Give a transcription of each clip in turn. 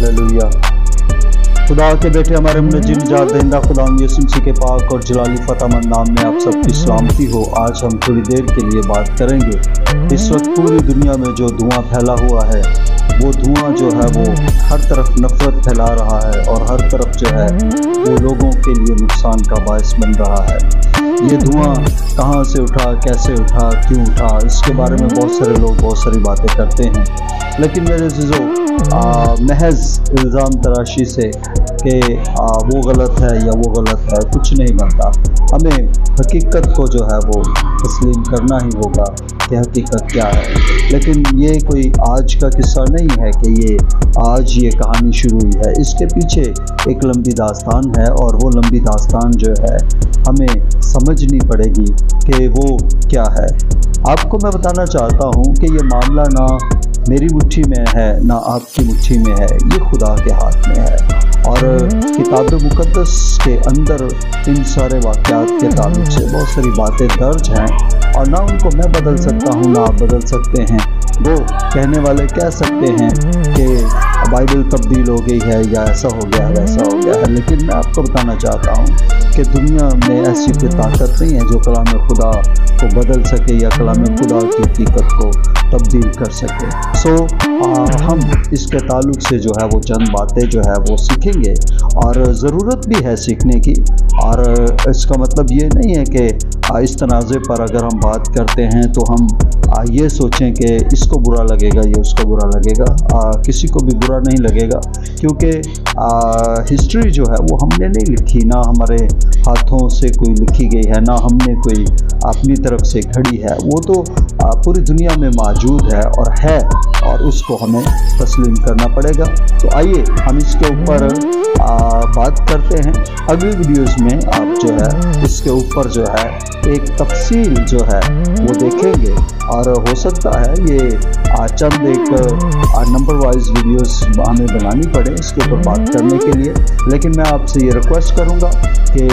Hallelujah. खुदा के बेटे हमारे मुनज्जिम निजात दहिंदा खुदा यीशु मसीह के पाक और जलाली फतेहमंद नाम में आप सबकी सलामती हो। आज हम थोड़ी देर के लिए बात करेंगे। इस वक्त पूरी दुनिया में जो धुआं फैला हुआ है, वो धुआं जो है वो हर तरफ नफरत फैला रहा है और हर तरफ जो है वो लोगों के लिए नुकसान का बायस बन रहा है। ये धुआं कहाँ से उठा, कैसे उठा, क्यों उठा, इसके बारे में बहुत सारे लोग बहुत सारी बातें करते हैं। लेकिन मेरे अज़ीज़ों, महज इल्ज़ाम तराशी से कि वो गलत है या वो गलत है कुछ नहीं बनता। हमें हकीकत को जो है वो तस्लीम करना ही होगा कि हकीकत क्या है। लेकिन ये कोई आज का किस्सा नहीं है कि ये आज ये कहानी शुरू हुई है। इसके पीछे एक लंबी दास्तान है और वो लंबी दास्तान जो है हमें समझनी पड़ेगी कि वो क्या है। आपको मैं बताना चाहता हूँ कि ये मामला ना मेरी मुट्ठी में है ना आपकी मुट्ठी में है, ये खुदा के हाथ में है। और किताब मुक़द्दस के अंदर इन सारे वाक़यात के ताल्लुक़ से बहुत सारी बातें दर्ज हैं और ना उनको मैं बदल सकता हूँ ना आप बदल सकते हैं। वो कहने वाले कह सकते हैं कि बाइबल तब्दील हो गई है या ऐसा हो गया है वैसा हो गया है, लेकिन मैं आपको बताना चाहता हूँ कि दुनिया में ऐसी कोई ताकत नहीं है जो कलाम खुदा को बदल सके या कलाम खुदा की हकीकत को तब्दील कर सके। हम इसके ताल्लुक़ से जो है वो चंद बातें जो है वो सीखेंगे और ज़रूरत भी है सीखने की। और इसका मतलब ये नहीं है कि इस तनाज़े पर अगर हम बात करते हैं तो हम ये सोचें कि इसको बुरा लगेगा या उसको बुरा लगेगा। किसी को भी बुरा नहीं लगेगा, क्योंकि हिस्ट्री जो है वो हमने नहीं लिखी, ना हमारे हाथों से कोई लिखी गई है, ना हमने कोई अपनी तरफ से घड़ी है। वो तो पूरी दुनिया में मौजूद है और उसको हमें तस्लीम करना पड़ेगा। तो आइए हम इसके ऊपर बात करते हैं। अगली वीडियोस में आप जो है इसके ऊपर जो है एक तफसील जो है वो देखेंगे और हो सकता है ये चंद एक नंबर वाइज वीडियोस हमें बनानी पड़े इसके ऊपर बात करने के लिए। लेकिन मैं आपसे ये रिक्वेस्ट करूँगा कि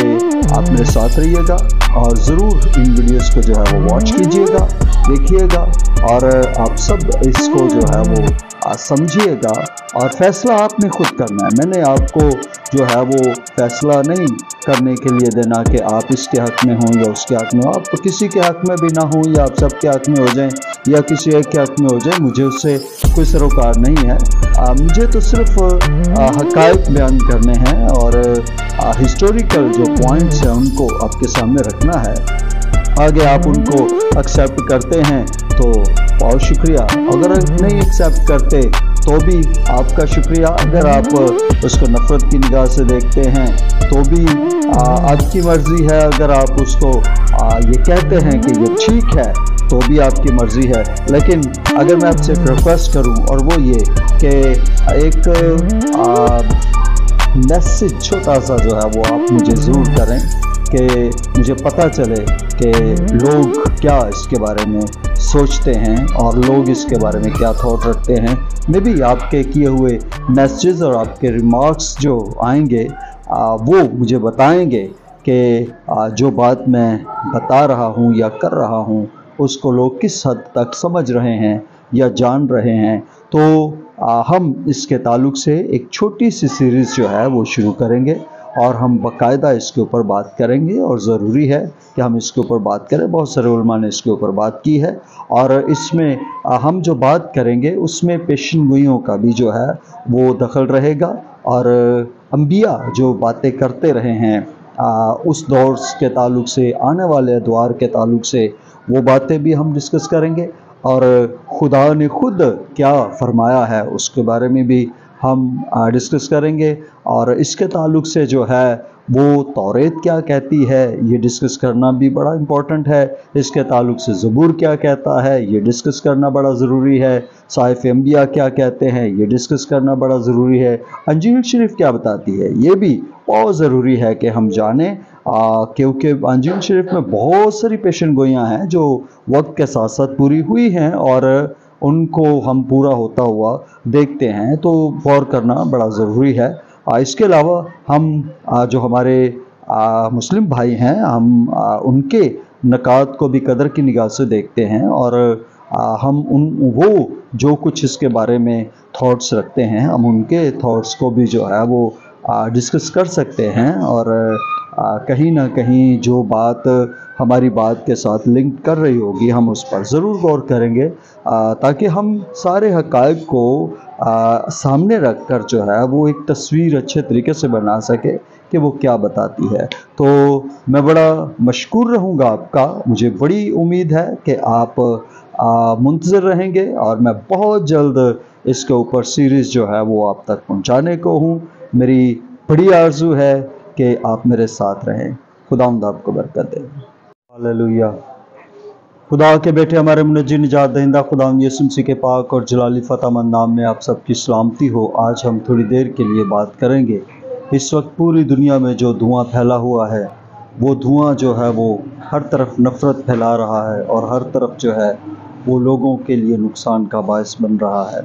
आप मेरे साथ रहिएगा और ज़रूर इन वीडियोस को जो है वो वॉच कीजिएगा, देखिएगा और आप सब इसको जो है वो समझिएगा और फ़ैसला आपने खुद करना है। मैंने आपको जो है वो फ़ैसला नहीं करने के लिए देना कि आप इसके हक़ में हों या उसके हक़ में हो। आप तो किसी के हक़ में भी ना हो या आप सबके हक़ में हो जाएं या किसी एक के हक़ में हो जाए, मुझे उससे कोई सरोकार नहीं है। मुझे तो सिर्फ हक़ाइक़ बयान करने हैं और हिस्टोरिकल जो पॉइंट्स हैं उनको आपके सामने रखना है। आगे आप उनको एक्सेप्ट करते हैं तो बहुत शुक्रिया, अगर नहीं एक्सेप्ट करते तो भी आपका शुक्रिया। अगर आप उसको नफ़रत की निगाह से देखते हैं तो भी आपकी मर्ज़ी है। अगर आप उसको ये कहते हैं कि ये ठीक है तो भी आपकी मर्ज़ी है। लेकिन अगर मैं आपसे एक रिक्वेस्ट करूं और वो ये कि एक मैसेज छोटा सा जो है वो आप मुझे ज़रूर करें कि मुझे पता चले कि लोग क्या इसके बारे में सोचते हैं और लोग इसके बारे में क्या थॉट रखते हैं। मे बी आपके किए हुए मैसेजेस और आपके रिमार्क्स जो आएंगे वो मुझे बताएंगे कि जो बात मैं बता रहा हूँ या कर रहा हूँ उसको लोग किस हद तक समझ रहे हैं या जान रहे हैं। तो हम इसके ताल्लुक़ से एक छोटी सी सीरीज़ जो है वो शुरू करेंगे और हम बाकायदा इसके ऊपर बात करेंगे और ज़रूरी है कि हम इसके ऊपर बात करें। बहुत सारे उलमा ने इसके ऊपर बात की है और इसमें हम जो बात करेंगे उसमें पेशन गोइयों का भी जो है वो दखल रहेगा और अंबिया जो बातें करते रहे हैं उस दौर के ताल्लुक़ से, आने वाले अदवार के ताल्लुक़ से, वो बातें भी हम डिस्कस करेंगे और खुदा ने खुद क्या फरमाया है उसके बारे में भी हम डिस्कस करेंगे। और इसके ताल्लुक़ से जो है वो तौरेत क्या कहती है ये डिस्कस करना भी बड़ा इम्पॉर्टेंट है। इसके ताल्लुक़ से ज़बूर क्या कहता है ये डिस्कस करना बड़ा ज़रूरी है। साहिफ़ अंबिया क्या कहते हैं ये डिस्कस करना बड़ा ज़रूरी है। अंजील शरीफ क्या बताती है ये भी बहुत ज़रूरी है कि हम जानें, क्योंकि अंजील शरीफ में बहुत सारी पेशन गोइयाँ हैं जो वक्त के साथ साथ पूरी हुई हैं और उनको हम पूरा होता हुआ देखते हैं, तो गौर करना बड़ा ज़रूरी है। इसके अलावा हम जो हमारे मुस्लिम भाई हैं हम उनके नकात को भी कदर की निगाह से देखते हैं और हम वो जो कुछ इसके बारे में थॉट्स रखते हैं, हम उनके थॉट्स को भी जो है वो डिस्कस कर सकते हैं, और कहीं ना कहीं जो बात हमारी बात के साथ लिंक कर रही होगी हम उस पर ज़रूर गौर करेंगे, ताकि हम सारे हक़ाइक़ को सामने रख कर जो है वो एक तस्वीर अच्छे तरीके से बना सके कि वो क्या बताती है। तो मैं बड़ा मशकूर रहूँगा आपका, मुझे बड़ी उम्मीद है कि आप मुंतज़िर रहेंगे, और मैं बहुत जल्द इसके ऊपर सीरीज़ जो है वो आप तक पहुँचाने को हूँ। मेरी बड़ी आरज़ू है कि आप मेरे साथ रहें। खुदावंद आपको बरकत दे। हालेलुया। खुदा के बेटे हमारे मुनज्जी निजात दहिंदा खुदावंद यीशु मसीह के पाक और जलाली फतामंद नाम में आप सबकी सलामती हो। आज हम थोड़ी देर के लिए बात करेंगे। इस वक्त पूरी दुनिया में जो धुआं फैला हुआ है, वो धुआं जो है वो हर तरफ नफ़रत फैला रहा है, और हर तरफ जो है वो लोगों के लिए नुकसान का बायस बन रहा है।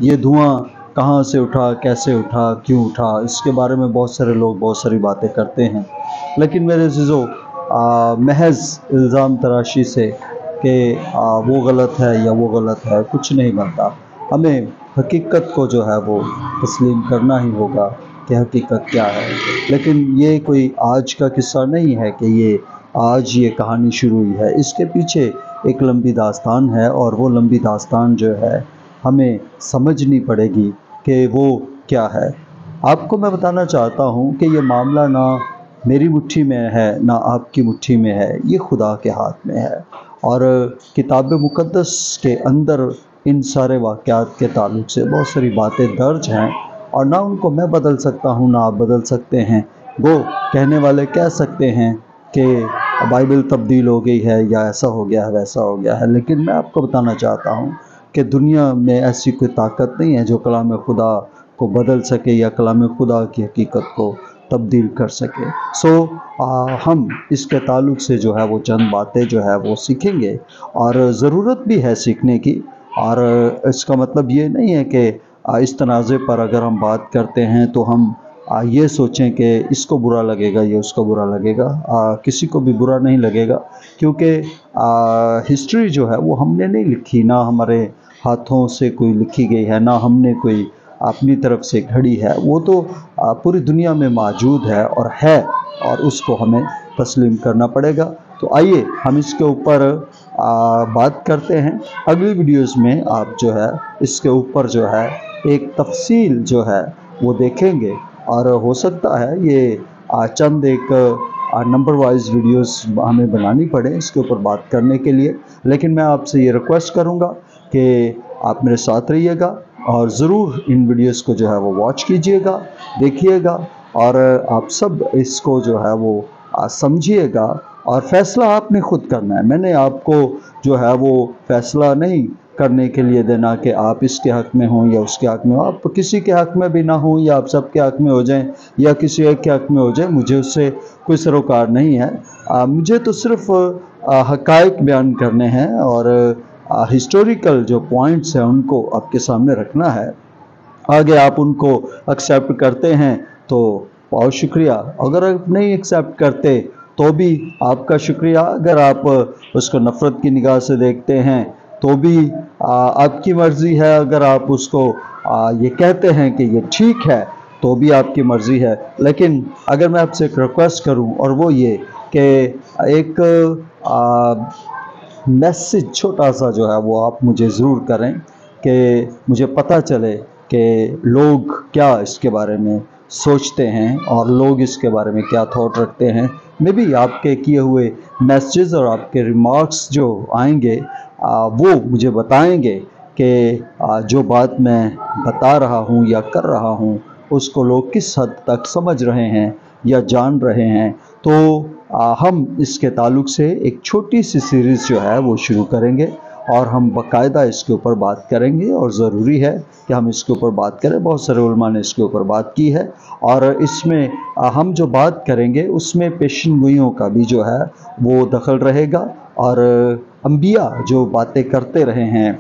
ये धुआं कहाँ से उठा, कैसे उठा, क्यों उठा, इसके बारे में बहुत सारे लोग बहुत सारी बातें करते हैं, लेकिन मेरे अज़ीज़ों, महज इल्ज़ाम तराशी से कि वो गलत है या वो गलत है कुछ नहीं बनता। हमें हकीकत को जो है वो तस्लीम करना ही होगा कि हकीकत क्या है। लेकिन ये कोई आज का किस्सा नहीं है कि ये आज ये कहानी शुरू हुई है, इसके पीछे एक लंबी दास्तान है, और वो लंबी दास्तान जो है हमें समझनी पड़ेगी कि वो क्या है। आपको मैं बताना चाहता हूँ कि ये मामला ना मेरी मुट्ठी में है ना आपकी मुट्ठी में है, ये खुदा के हाथ में है, और किताब मुक़द्दस के अंदर इन सारे वाक़यात के ताल्लुक़ से बहुत सारी बातें दर्ज हैं, और ना उनको मैं बदल सकता हूँ ना आप बदल सकते हैं। वो कहने वाले कह सकते हैं कि बाइबल तब्दील हो गई है, या ऐसा हो गया है, वैसा हो गया है, लेकिन मैं आपको बताना चाहता हूँ कि दुनिया में ऐसी कोई ताकत नहीं है जो कलाम खुदा को बदल सके या कलाम खुदा की हकीकत को तब्दील कर सके। हम इसके ताल्लुक़ से जो है वो चंद बातें जो है वो सीखेंगे, और ज़रूरत भी है सीखने की। और इसका मतलब ये नहीं है कि इस तनाज़े पर अगर हम बात करते हैं तो हम ये सोचें कि इसको बुरा लगेगा या उसको बुरा लगेगा। किसी को भी बुरा नहीं लगेगा, क्योंकि हिस्ट्री जो है वो हमने नहीं लिखी, ना हमारे हाथों से कोई लिखी गई है, ना हमने कोई अपनी तरफ से घड़ी है। वो तो पूरी दुनिया में मौजूद है, और उसको हमें तस्लीम करना पड़ेगा। तो आइए हम इसके ऊपर बात करते हैं। अगली वीडियोस में आप जो है इसके ऊपर जो है एक तफसील जो है वो देखेंगे, और हो सकता है ये चंद एक नंबर वाइज वीडियोस हमें बनानी पड़े इसके ऊपर बात करने के लिए। लेकिन मैं आपसे ये रिक्वेस्ट करूँगा कि आप मेरे साथ रहिएगा, और ज़रूर इन वीडियोस को जो है वो वॉच कीजिएगा, देखिएगा, और आप सब इसको जो है वो समझिएगा, और फ़ैसला आपने खुद करना है। मैंने आपको जो है वो फ़ैसला नहीं करने के लिए देना कि आप इसके हक़ में हों या उसके हक़ में हो। आप किसी के हक़ में भी ना हों, या आप सब के हक़ में हो जाएं, या किसी एक के हक़ में हो जाएं, मुझे उससे कोई सरोकार नहीं है। मुझे तो सिर्फ़ हक़ाइक़ बयान करने हैं, और हिस्टोरिकल जो पॉइंट्स हैं उनको आपके सामने रखना है। आगे आप उनको एक्सेप्ट करते हैं तो बहुत शुक्रिया, अगर आप नहीं एक्सेप्ट करते तो भी आपका शुक्रिया, अगर आप उसको नफ़रत की निगाह से देखते हैं तो भी आपकी मर्ज़ी है, अगर आप उसको ये कहते हैं कि ये ठीक है तो भी आपकी मर्ज़ी है। लेकिन अगर मैं आपसे एक रिक्वेस्ट करूं, और वो ये कि एक मैसेज छोटा सा जो है वो आप मुझे ज़रूर करें, कि मुझे पता चले कि लोग क्या इसके बारे में सोचते हैं, और लोग इसके बारे में क्या थॉट रखते हैं। मे बी आपके किए हुए मैसेजेस और आपके रिमार्क्स जो आएंगे वो मुझे बताएंगे कि जो बात मैं बता रहा हूँ या कर रहा हूँ उसको लोग किस हद तक समझ रहे हैं या जान रहे हैं। तो हम इसके ताल्लुक़ से एक छोटी सी सीरीज़ जो है वो शुरू करेंगे, और हम बाकायदा इसके ऊपर बात करेंगे, और ज़रूरी है कि हम इसके ऊपर बात करें। बहुत सारे उलमा ने इसके ऊपर बात की है, और इसमें हम जो बात करेंगे उसमें पेशन गोइयों का भी जो है वो दखल रहेगा, और अंबिया जो बातें करते रहे हैं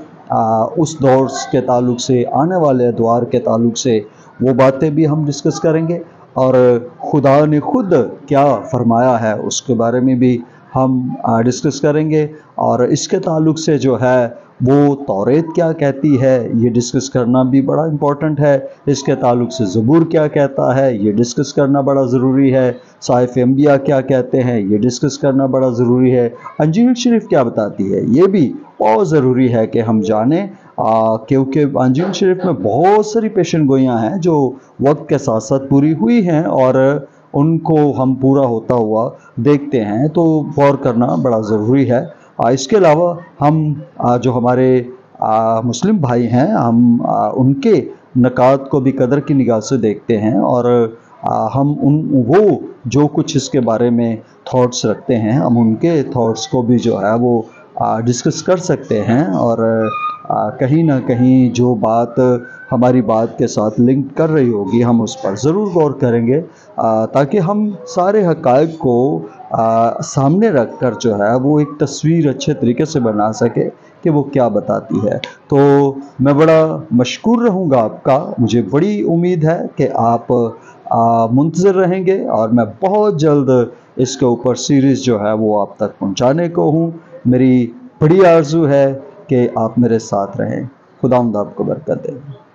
उस दौर के ताल्लुक़ से, आने वाले अदवार के ताल्लुक़ से, वो बातें भी हम डिस्कस करेंगे, और खुदा ने खुद क्या फरमाया है उसके बारे में भी हम डिस्कस करेंगे। और इसके ताल्लुक़ से जो है वो तौरेत क्या कहती है, ये डिस्कस करना भी बड़ा इम्पोर्टेंट है। इसके ताल्लुक से ज़बूर क्या कहता है, ये डिस्कस करना बड़ा ज़रूरी है। साहिफ़ अंबिया क्या कहते हैं, ये डिस्कस करना बड़ा ज़रूरी है। इंजील शरीफ क्या बताती है, ये भी बहुत ज़रूरी है कि हम जानें, क्योंकि इंजील शरीफ में बहुत सारी पेशन गोइयाँ हैं जो वक्त के साथ साथ पूरी हुई हैं और उनको हम पूरा होता हुआ देखते हैं, तो गौर करना बड़ा ज़रूरी है। इसके अलावा हम जो हमारे मुस्लिम भाई हैं, हम उनके नकात को भी कदर की निगाह से देखते हैं और हम वो जो कुछ इसके बारे में थॉट्स रखते हैं, हम उनके थॉट्स को भी जो है वो डिस्कस कर सकते हैं और कहीं ना कहीं जो बात हमारी बात के साथ लिंक कर रही होगी हम उस पर ज़रूर गौर करेंगे, ताकि हम सारे हक़ाइक़ को सामने रख कर जो है वो एक तस्वीर अच्छे तरीके से बना सके कि वो क्या बताती है। तो मैं बड़ा मशकूर रहूँगा आपका, मुझे बड़ी उम्मीद है कि आप मुंतज़िर रहेंगे और मैं बहुत जल्द इसके ऊपर सीरीज़ जो है वो आप तक पहुँचाने को हूँ। मेरी बड़ी आरज़ू है कि आप मेरे साथ रहें। खुदावंद आपको बरकत दे।